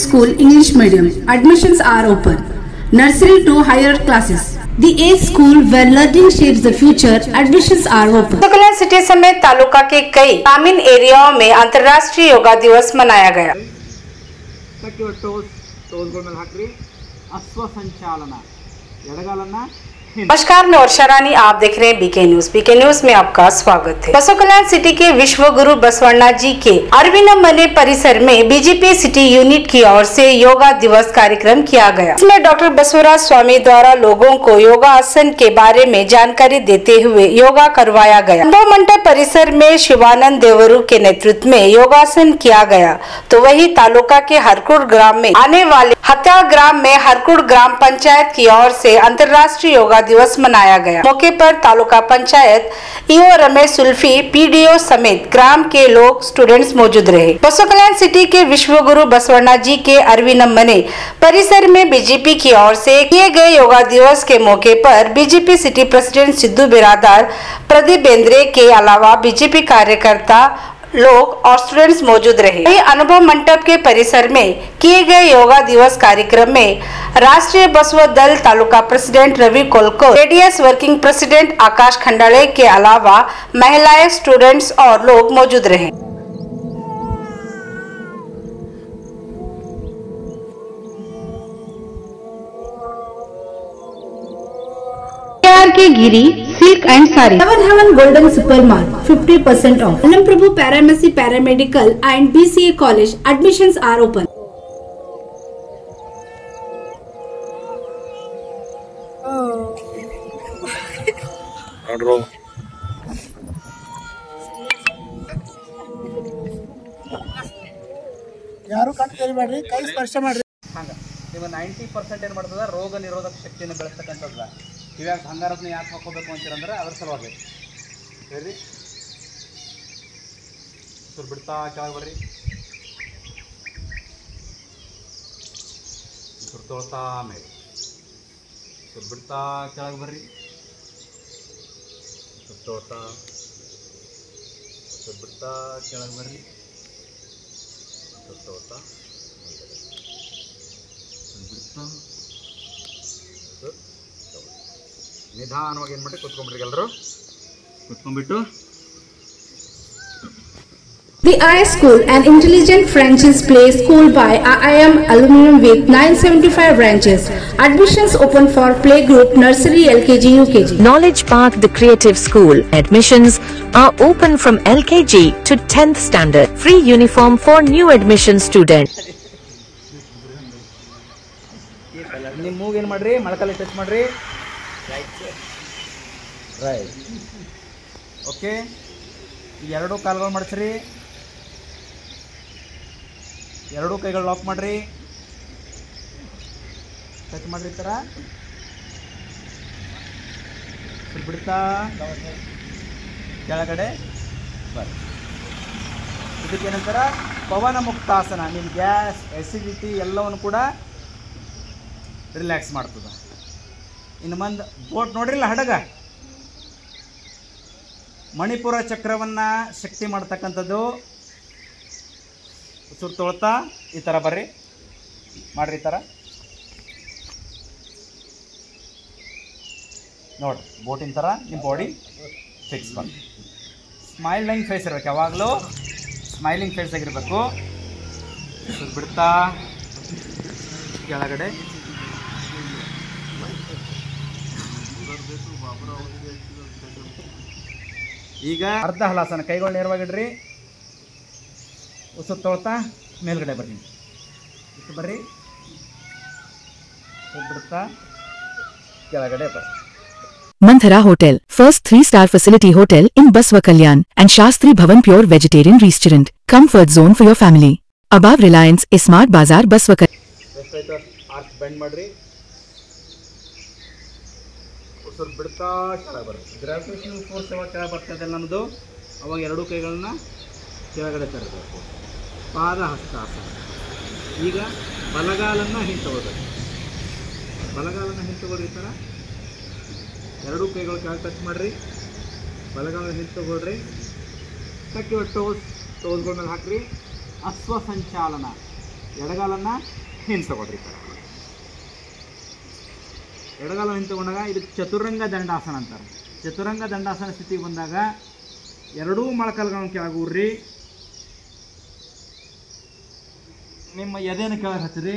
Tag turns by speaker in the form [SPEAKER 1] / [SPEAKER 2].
[SPEAKER 1] school English medium. Admissions are open. Nursery to higher classes. The age school where learning shapes the future. Admissions are open.
[SPEAKER 2] Basavakalyan city समेत तालुका के कई ग्रामीण एरियाओं में अंतर्राष्ट्रीय योगा दिवस मनाया गया। नमस्कार, मैं वर्षा रानी, आप देख रहे हैं बीके न्यूज। बीके न्यूज में आपका स्वागत है। बसोकल्याण सिटी के विश्व गुरु बसवण्णा जी के अरविंद मने परिसर में बीजेपी सिटी यूनिट की ओर से योगा दिवस कार्यक्रम किया गया। इसमें डॉक्टर बसवराज स्वामी द्वारा लोगों को योगासन के बारे में जानकारी देते हुए योगा करवाया गया। अनुभव मंडप परिसर में शिवानंद देवरू के नेतृत्व में योगासन किया गया। तो वही तालुका के हरकुड़ ग्राम में आने वाले हत्या ग्राम में हरकुड़ ग्राम पंचायत की ओर से अंतर्राष्ट्रीय योगा दिवस मनाया गया। मौके पर तालुका पंचायत ईओ रमेश सुल्फी, पीडीओ समेत ग्राम के लोग, स्टूडेंट्स मौजूद रहे। बसोकल्याण सिटी के विश्व गुरु बसवण्णा जी के अरविंद मने परिसर में बीजेपी की ओर से किए गए योगा दिवस के मौके पर BJP city president Sidhu Biradar, Pradeep Bendre के अलावा बीजेपी कार्यकर्ता, लोग और स्टूडेंट्स मौजूद रहे। वही अनुभव मंडप के परिसर में किए गए योगा दिवस कार्यक्रम में Rashtriya Basava Dal taluka president Ravi Kolko, JDS working president Akash Khandale के अलावा महिलाएं, स्टूडेंट्स और लोग मौजूद रहे। K Giri silk and sari, Seven Heaven Golden Super Mart, 50% off. Alam Prabhu Paramedic Paramedical and BCA College admissions are open.
[SPEAKER 3] ಯಾರು ಕಣ್ಣು ತೆರಿಬೇಡ್ರಿ, ಕೈ ಸ್ಪರ್ಶ ಮಾಡ್ರಿ.
[SPEAKER 4] ಹಂಗ ನಿಮ್ಮ 90% ಏನು ಮಾಡ್ತದ, ರೋಗ ನಿರೋಧಕ ಶಕ್ತಿಯನ್ನು ಬೆಳೆಸ್ತಕ್ಕಂಥದ್ದು. ಇವಾಗ ಬಂಗಾರದನ್ನ ಯಾಕೆ ಹಾಕೋಬೇಕು ಅಂತೀರಂದ್ರೆ ಅದ್ರ ಸಲುವಾಗಿ ಹೇಳಿ. ಸುರ್ ಬಿಡ್ತಾ ಕೆಳಗೆ ಬರ್ರಿ, ಸುರ್ ತೊಳ್ತಾ ಮೇಲೆ, ಸುರ್ ಬಿಡ್ತಾ ಕೆಳಗೆ ಬರ್ರಿ, ಸುರ್ ತೊಳ್ತಾ, ಸುರ್ ಬಿಡ್ತಾ ಕೆಳಗೆ ಬರ್ರಿ, ಸುರ್ ತೊಳ್ತಾ ಬಿಡ್ತಾ ನಿಧಾನವಾಗಿ ಏನು ಮಾಡಿ ಕೂತ್ಕೊಂಡ್ಬಿಡ್ರಿ. ಎಲ್ಲರೂ ಕೂತ್ಕೊಂಡ್ಬಿಟ್ಟು
[SPEAKER 1] The I School, an intelligent franchise play school by IIM Aluminum with 975 branches. Admissions open for playgroup, nursery, LKG, UKG.
[SPEAKER 5] Knowledge Park, the creative school. Admissions are open from LKG to 10th standard. Free uniform for new admission students.
[SPEAKER 4] ನಿಮ್ಮ ಮೂಗು ಏನು ಮಾಡ್ರಿ, ಮೊಳಕಾಲು touch ಮಾಡ್ರಿ. Right, okay. ಈ ಎರಡೂ ಕಾಲುಗಳು ಮಾಡಿಸ್ರಿ, ಎರಡೂ ಕೈಗಳು ಲಾಕ್ ಮಾಡಿರಿ, ಟಚ್ ಮಾಡಿರಿ. ಈ ಥರ ಬಿಡ್ತಾ ಕೆಳಗಡೆ ಬರ್ರಿ. ಇದಕ್ಕೇನಂತಾರ ಪವನ ಮುಕ್ತಾಸನ. ನಿಮ್ಮ ಗ್ಯಾಸ್, ಎಸಿಡಿಟಿ ಎಲ್ಲವನ್ನು ಕೂಡ ರಿಲ್ಯಾಕ್ಸ್ ಮಾಡ್ತದೆ. ಇನ್ನು ಮುಂದೆ ಬೋಟ್ ನೋಡ್ರಿಲ್ಲ, ಹಡಗ ಮಣಿಪುರ ಚಕ್ರವನ್ನು ಶಕ್ತಿ ಮಾಡ್ತಕ್ಕಂಥದ್ದು. ಉಸಿರು ತೊಳ್ತಾ ಈ ಥರ ಬರ್ರಿ, ಮಾಡ್ರಿ. ಈ ಥರ ನೋಡಿರಿ, ಬೋಟಿನ ಥರ ನಿಮ್ಮ ಬಾಡಿ ಫಿಕ್ಸ್ ಮಾಡಿ. ಸ್ಮೈಲಿಂಗ್ ಫೇಸ್ ಇರಬೇಕು, ಯಾವಾಗಲೂ ಸ್ಮೈಲಿಂಗ್ ಫೇಸ್ ಆಗಿರಬೇಕು. ಉಸಿರು ಬಿಡ್ತಾ ಕೆಳಗಡೆ. ಈಗ ಅರ್ಧ ಹಲಾಸನ, ಕೈಗಳು ನೇರವಾಗಿಡ್ರಿ. ಉಸಿರು ತೊಳ್ತಾ ಮೇಲ್ಗಡೆ ಬರ್ರಿ, ಇಷ್ಟು ಬರ್ರಿ, ಬಿಡ್ತಾ ಕೆಳಗಡೆ ಬರ್ರಿ.
[SPEAKER 5] Manthara Hotel, first 3-star facility hotel in Baswa Kalyan and Shastri Bhavan Pure Vegetarian Restaurant. Comfort zone for your family. Above Reliance Smart Bazaar Baswa Kalyan.
[SPEAKER 4] Arch bend ಮಾಡ್ರಿ. ಉಸಿರು ಬಿಡ್ತಾ ಕೆಳಗೆ ಬರ್ರಿ. ಗ್ರಾವಿಟೇಷನಲ್ ಫೋರ್ಸ್ ಯಾವಾಗ ಕೆಳಗೆ ಬರ್ತದೆ ನಮ್ಮದು, ಅವಾಗ ಎರಡೂ ಕೈಗಳನ್ನ ಕೆಳಗಡೆ ತರಬೇಕು. ಪಾದ ಹಸ್ತಾಸನ. ಈಗ ಬಲಗಾಲನ್ನು ಹಿಂದೆ ತಗೋಬೇಕು, ಬಲಗಾಲನ್ನು ಹಿಂದೆ ತಗೊಳ್ರಿ. ಈ ಥರ ಎರಡೂ ಕೈಗಳು ಕೆಳಗೆ ಟಚ್ ಮಾಡಿರಿ, ಬಲಗಾಲ ಹಿಂದೆ ತಗೊಳ್ರಿ. ಟೋಸ್ಗಳ ಮೇಲೆ ಹಾಕ್ರಿ. ಅಶ್ವ ಸಂಚಾಲನ, ಎಡಗಾಲನ್ನು ಹಿಂದೆ ತಗೊಳ್ರಿ. ಎಡಗಾಲ ಹಿಂದೆ ತಗೊಂಡಾಗ ಇದಕ್ಕೆ ಚತುರಂಗ ದಂಡಾಸನ ಅಂತಾರೆ. ಚತುರಂಗ ದಂಡಾಸನ ಸ್ಥಿತಿಗೆ ಬಂದಾಗ ಎರಡೂ ಮೊಳಕಾಲುಗಳನ್ನು ಕೆಳಗೂರ್ರಿ. ನಿಮ್ಮ ಎದೆಯನ್ನು ಕೆಳಗೆ ಹಚ್ಚಿರಿ.